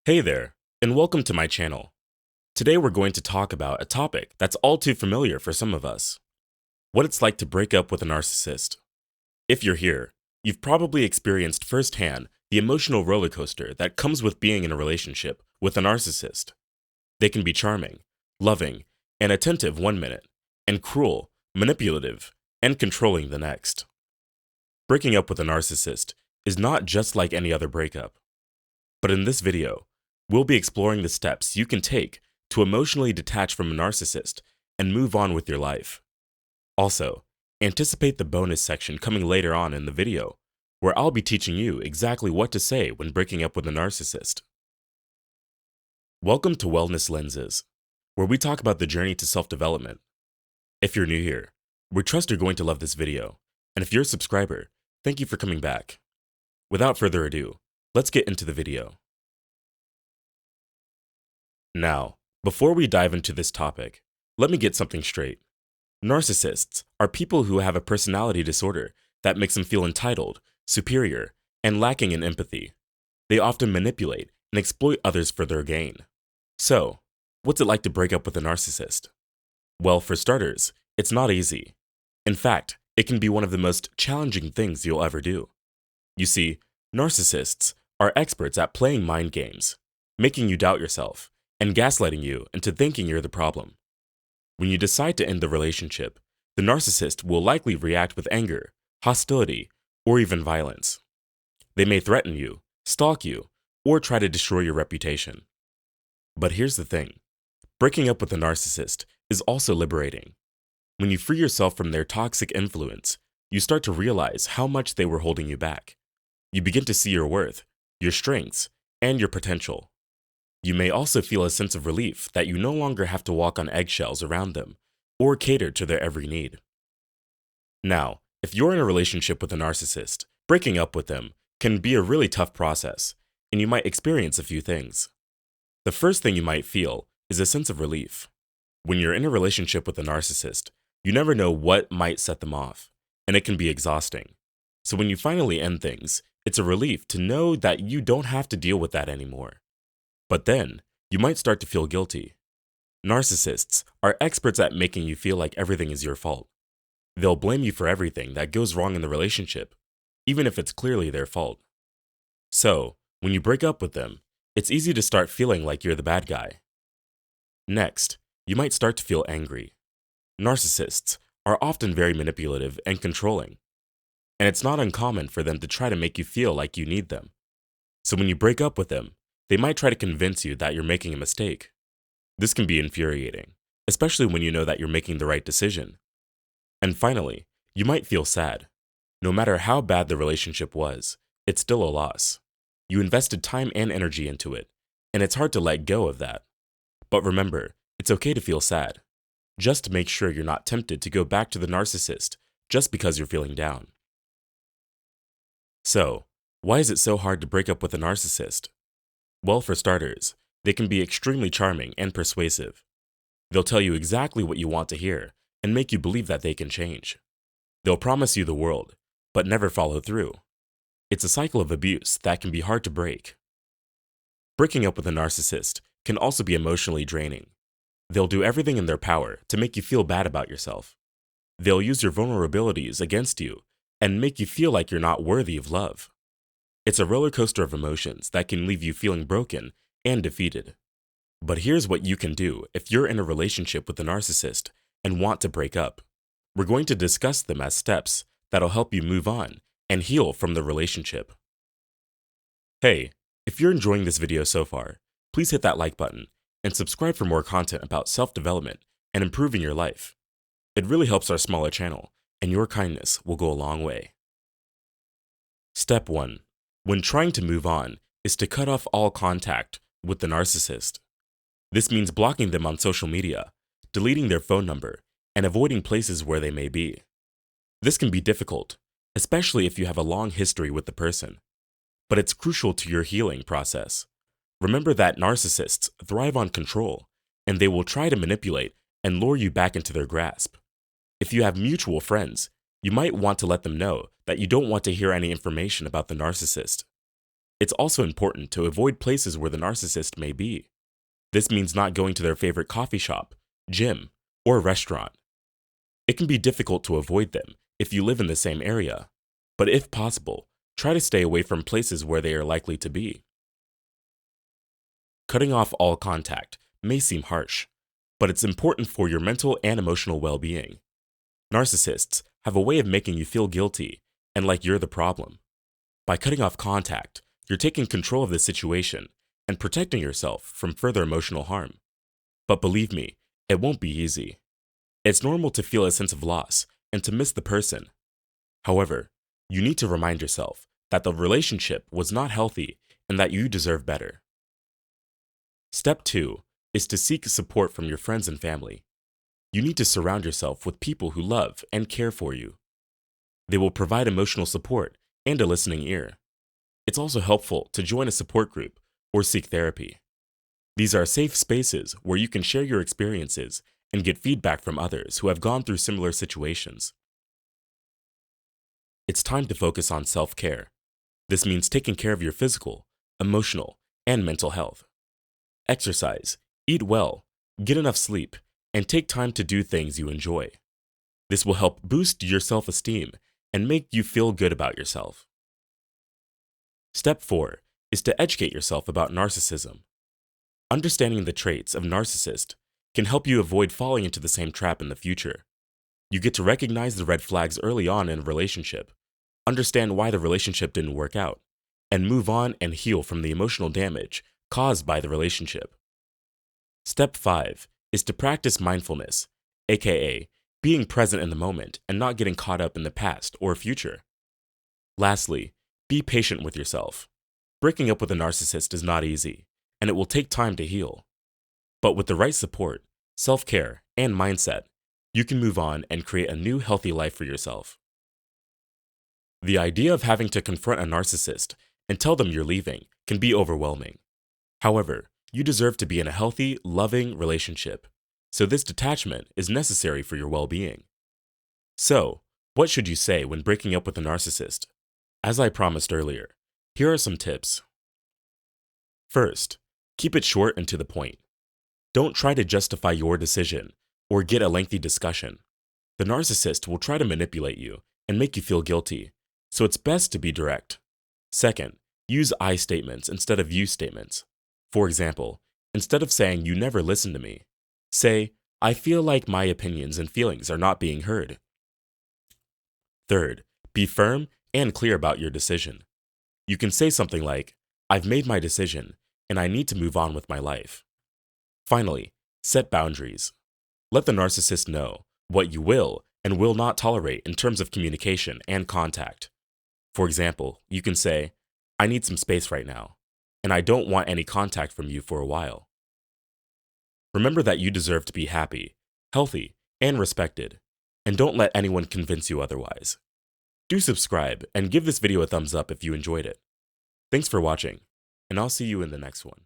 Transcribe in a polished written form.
Hey there, and welcome to my channel. Today we're going to talk about a topic that's all too familiar for some of us: what it's like to break up with a narcissist. If you're here, you've probably experienced firsthand the emotional roller coaster that comes with being in a relationship with a narcissist. They can be charming, loving, and attentive one minute, and cruel, manipulative, and controlling the next. Breaking up with a narcissist is not just like any other breakup. But in this video, we'll be exploring the steps you can take to emotionally detach from a narcissist and move on with your life. Also, anticipate the bonus section coming later on in the video, where I'll be teaching you exactly what to say when breaking up with a narcissist. Welcome to Wellness Lenses, where we talk about the journey to self-development. If you're new here, we trust you're going to love this video, and if you're a subscriber, thank you for coming back. Without further ado, let's get into the video. Now, before we dive into this topic, let me get something straight. Narcissists are people who have a personality disorder that makes them feel entitled, superior, and lacking in empathy. They often manipulate and exploit others for their gain. So, what's it like to break up with a narcissist? Well, for starters, it's not easy. In fact, it can be one of the most challenging things you'll ever do. You see, narcissists are experts at playing mind games, making you doubt yourself, and gaslighting you into thinking you're the problem. When you decide to end the relationship, the narcissist will likely react with anger, hostility, or even violence. They may threaten you, stalk you, or try to destroy your reputation. But here's the thing: breaking up with a narcissist is also liberating. When you free yourself from their toxic influence, you start to realize how much they were holding you back. You begin to see your worth, your strengths, and your potential. You may also feel a sense of relief that you no longer have to walk on eggshells around them or cater to their every need. Now, if you're in a relationship with a narcissist, breaking up with them can be a really tough process, and you might experience a few things. The first thing you might feel is a sense of relief. When you're in a relationship with a narcissist, you never know what might set them off, and it can be exhausting. So when you finally end things, it's a relief to know that you don't have to deal with that anymore. But then, you might start to feel guilty. Narcissists are experts at making you feel like everything is your fault. They'll blame you for everything that goes wrong in the relationship, even if it's clearly their fault. So, when you break up with them, it's easy to start feeling like you're the bad guy. Next, you might start to feel angry. Narcissists are often very manipulative and controlling, and it's not uncommon for them to try to make you feel like you need them. So when you break up with them, they might try to convince you that you're making a mistake. This can be infuriating, especially when you know that you're making the right decision. And finally, you might feel sad. No matter how bad the relationship was, it's still a loss. You invested time and energy into it, and it's hard to let go of that. But remember, it's okay to feel sad. Just make sure you're not tempted to go back to the narcissist just because you're feeling down. So, why is it so hard to break up with a narcissist? Well, for starters, they can be extremely charming and persuasive. They'll tell you exactly what you want to hear and make you believe that they can change. They'll promise you the world, but never follow through. It's a cycle of abuse that can be hard to break. Breaking up with a narcissist can also be emotionally draining. They'll do everything in their power to make you feel bad about yourself. They'll use your vulnerabilities against you and make you feel like you're not worthy of love. It's a roller coaster of emotions that can leave you feeling broken and defeated. But here's what you can do if you're in a relationship with a narcissist and want to break up. We're going to discuss them as steps that'll help you move on and heal from the relationship. Hey, if you're enjoying this video so far, please hit that like button and subscribe for more content about self-development and improving your life. It really helps our smaller channel, and your kindness will go a long way. Step 1. When trying to move on is to cut off all contact with the narcissist. This means blocking them on social media, deleting their phone number, and avoiding places where they may be. This can be difficult, especially if you have a long history with the person. But it's crucial to your healing process. Remember that narcissists thrive on control, and they will try to manipulate and lure you back into their grasp. If you have mutual friends, you might want to let them know that you don't want to hear any information about the narcissist. It's also important to avoid places where the narcissist may be. This means not going to their favorite coffee shop, gym, or restaurant. It can be difficult to avoid them if you live in the same area, but if possible, try to stay away from places where they are likely to be. Cutting off all contact may seem harsh, but it's important for your mental and emotional well-being. Narcissists have a way of making you feel guilty and like you're the problem. By cutting off contact, you're taking control of the situation and protecting yourself from further emotional harm. But believe me, it won't be easy. It's normal to feel a sense of loss and to miss the person. However, you need to remind yourself that the relationship was not healthy and that you deserve better. Step 2 is to seek support from your friends and family. You need to surround yourself with people who love and care for you. They will provide emotional support and a listening ear. It's also helpful to join a support group or seek therapy. These are safe spaces where you can share your experiences and get feedback from others who have gone through similar situations. It's time to focus on self-care. This means taking care of your physical, emotional, and mental health. Exercise, eat well, get enough sleep, and take time to do things you enjoy. This will help boost your self-esteem and make you feel good about yourself. Step 4 is to educate yourself about narcissism. Understanding the traits of narcissist can help you avoid falling into the same trap in the future. You get to recognize the red flags early on in a relationship, understand why the relationship didn't work out, and move on and heal from the emotional damage caused by the relationship. Step 5 is to practice mindfulness, aka being present in the moment and not getting caught up in the past or future. Lastly, be patient with yourself. Breaking up with a narcissist is not easy, and it will take time to heal. But with the right support, self-care, and mindset, you can move on and create a new healthy life for yourself. The idea of having to confront a narcissist and tell them you're leaving can be overwhelming. However, you deserve to be in a healthy, loving relationship, so this detachment is necessary for your well-being. So, what should you say when breaking up with a narcissist? As I promised earlier, here are some tips. First, keep it short and to the point. Don't try to justify your decision or get a lengthy discussion. The narcissist will try to manipulate you and make you feel guilty, so it's best to be direct. Second, use I statements instead of you statements. For example, instead of saying you never listen to me, say, I feel like my opinions and feelings are not being heard. Third, be firm and clear about your decision. You can say something like, I've made my decision and I need to move on with my life. Finally, set boundaries. Let the narcissist know what you will and will not tolerate in terms of communication and contact. For example, you can say, I need some space right now, and I don't want any contact from you for a while. Remember that you deserve to be happy, healthy, and respected, and don't let anyone convince you otherwise. Do subscribe and give this video a thumbs up if you enjoyed it. Thanks for watching, and I'll see you in the next one.